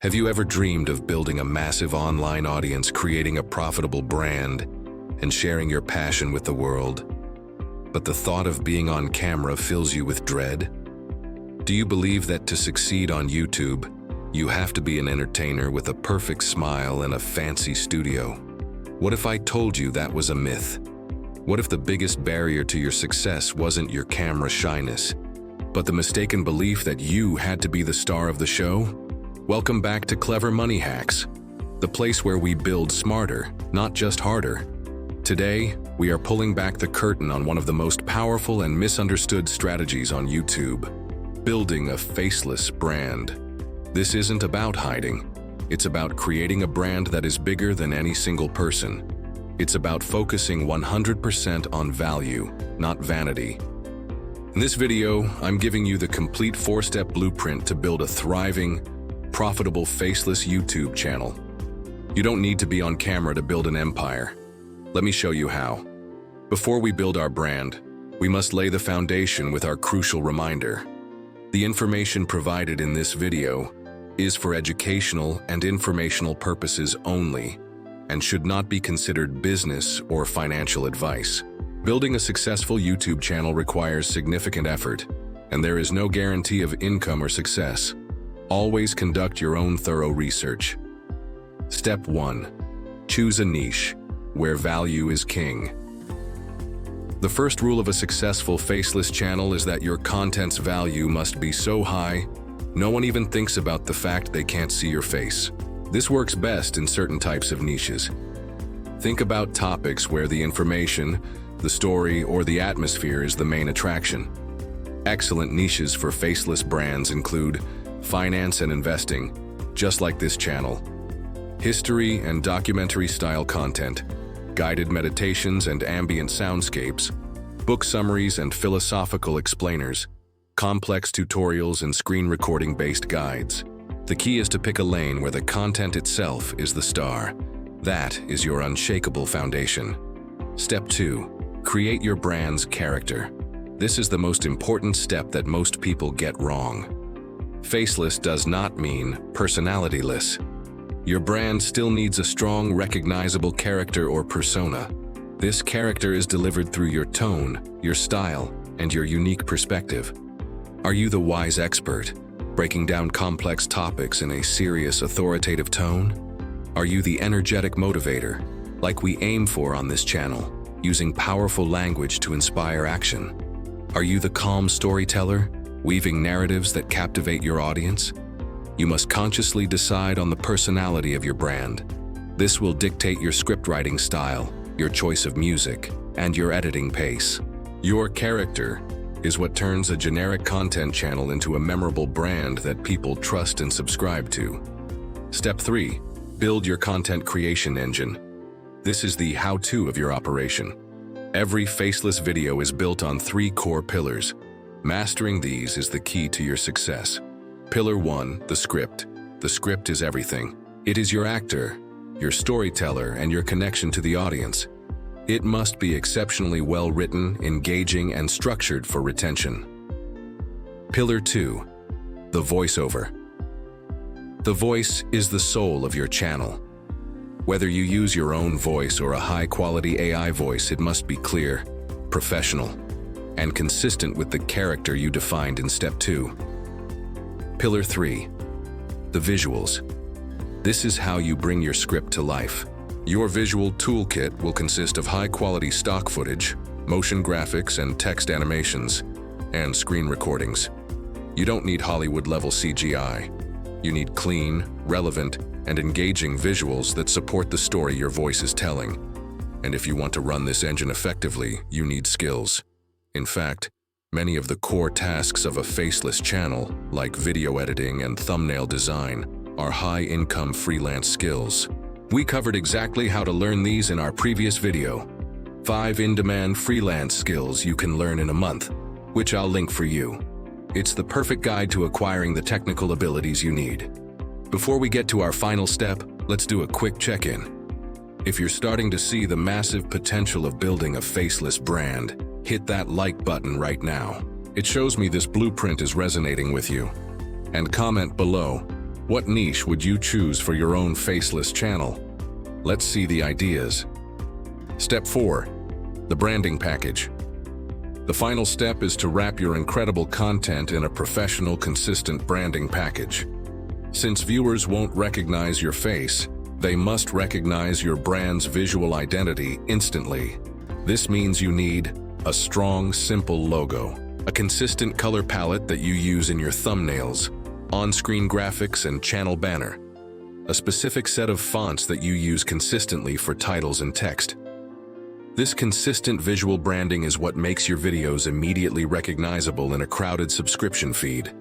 Have you ever dreamed of building a massive online audience, creating a profitable brand, and sharing your passion with the world? But the thought of being on camera fills you with dread? Do you believe that to succeed on YouTube, you have to be an entertainer with a perfect smile and a fancy studio? What if I told you that was a myth? What if the biggest barrier to your success wasn't your camera shyness, but the mistaken belief that you had to be the star of the show? Welcome back to Clever Money Hacks, the place where we build smarter, not just harder. Today, we are pulling back the curtain on one of the most powerful and misunderstood strategies on YouTube: building a faceless brand. This isn't about hiding. It's about creating a brand that is bigger than any single person. It's about focusing 100% on value, not vanity. In this video, I'm giving you the complete 4-step blueprint to build a thriving, profitable faceless YouTube channel. You don't need to be on camera to build an empire. Let me show you how. Before we build our brand, we must lay the foundation with our crucial reminder. The information provided in this video is for educational and informational purposes only and should not be considered business or financial advice. Building a successful YouTube channel requires significant effort, and there is no guarantee of income or success. Always conduct your own thorough research. Step 1. Choose a niche where value is king. The first rule of a successful faceless channel is that your content's value must be so high, no one even thinks about the fact they can't see your face. This works best in certain types of niches. Think about topics where the information, the story, or the atmosphere is the main attraction. Excellent niches for faceless brands include finance and investing, just like this channel; history and documentary-style content; guided meditations and ambient soundscapes; book summaries and philosophical explainers; complex tutorials and screen recording-based guides. The key is to pick a lane where the content itself is the star. That is your unshakable foundation. Step 2. Create your brand's character. This is the most important step that most people get wrong. Faceless does not mean personalityless. Your brand still needs a strong, recognizable character or persona. This character is delivered through your tone, your style, and your unique perspective. Are you the wise expert, breaking down complex topics in a serious, authoritative tone? Are you the energetic motivator, like we aim for on this channel, using powerful language to inspire action? Are you the calm storyteller, weaving narratives that captivate your audience? You must consciously decide on the personality of your brand. This will dictate your script writing style, your choice of music, and your editing pace. Your character is what turns a generic content channel into a memorable brand that people trust and subscribe to. Step 3. Build your content creation engine. This is the how-to of your operation. Every faceless video is built on 3 core pillars. Mastering these is the key to your success. Pillar 1, the script. The script is everything. It is your actor, your storyteller, and your connection to the audience. It must be exceptionally well written, engaging, and structured for retention. Pillar 2, the voiceover. The voice is the soul of your channel. Whether you use your own voice or a high-quality AI voice, it must be clear, professional, and consistent with the character you defined in Step 2. Pillar 3, the visuals. This is how you bring your script to life. Your visual toolkit will consist of high-quality stock footage, motion graphics and text animations, and screen recordings. You don't need Hollywood-level CGI. You need clean, relevant, and engaging visuals that support the story your voice is telling. And if you want to run this engine effectively, you need skills. In fact, many of the core tasks of a faceless channel, like video editing and thumbnail design, are high-income freelance skills. We covered exactly how to learn these in our previous video. 5 in-demand freelance skills you can learn in a month, which I'll link for you. It's the perfect guide to acquiring the technical abilities you need. Before we get to our final step, let's do a quick check-in. If you're starting to see the massive potential of building a faceless brand, hit that like button right now. It shows me this blueprint is resonating with you. And comment below, What niche would you choose for your own faceless channel? Let's see the ideas. Step 4. The branding package. The final step is to wrap your incredible content in a professional, consistent branding package. Since viewers won't recognize your face, they must recognize your brand's visual identity instantly. This means you need a strong, simple logo, a consistent color palette that you use in your thumbnails, on-screen graphics, and channel banner, a specific set of fonts that you use consistently for titles and text. This consistent visual branding is what makes your videos immediately recognizable in a crowded subscription feed.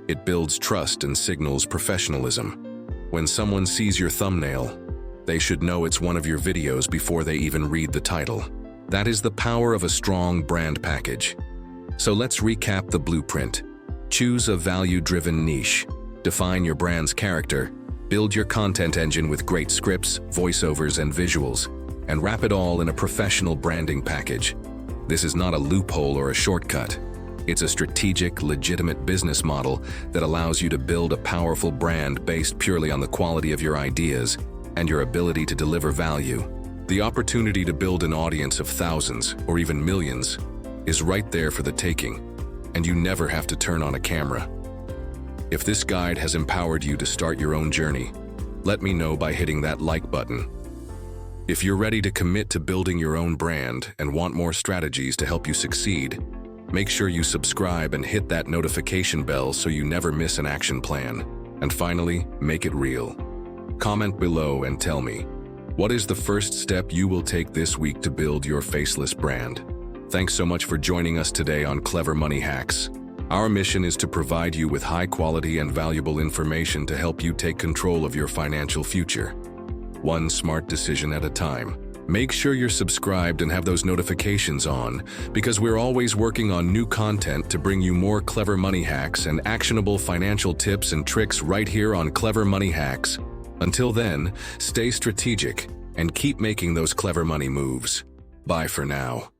It builds trust and signals professionalism. When someone sees your thumbnail, they should know it's one of your videos before they even read the title. That is the power of a strong brand package. So let's recap the blueprint. Choose a value-driven niche. Define your brand's character. Build your content engine with great scripts, voiceovers, and visuals, and wrap it all in a professional branding package. This is not a loophole or a shortcut. It's a strategic, legitimate business model that allows you to build a powerful brand based purely on the quality of your ideas and your ability to deliver value. The opportunity to build an audience of thousands or even millions is right there for the taking, and you never have to turn on a camera. If this guide has empowered you to start your own journey, let me know by hitting that like button. If you're ready to commit to building your own brand and want more strategies to help you succeed, make sure you subscribe and hit that notification bell so you never miss an action plan. And finally, make it real. Comment below and tell me, what is the first step you will take this week to build your faceless brand? Thanks so much for joining us today on Clever Money Hacks. Our mission is to provide you with high-quality and valuable information to help you take control of your financial future, one smart decision at a time. Make sure you're subscribed and have those notifications on, because we're always working on new content to bring you more clever money hacks and actionable financial tips and tricks right here on Clever Money Hacks. Until then, stay strategic and keep making those clever money moves. Bye for now.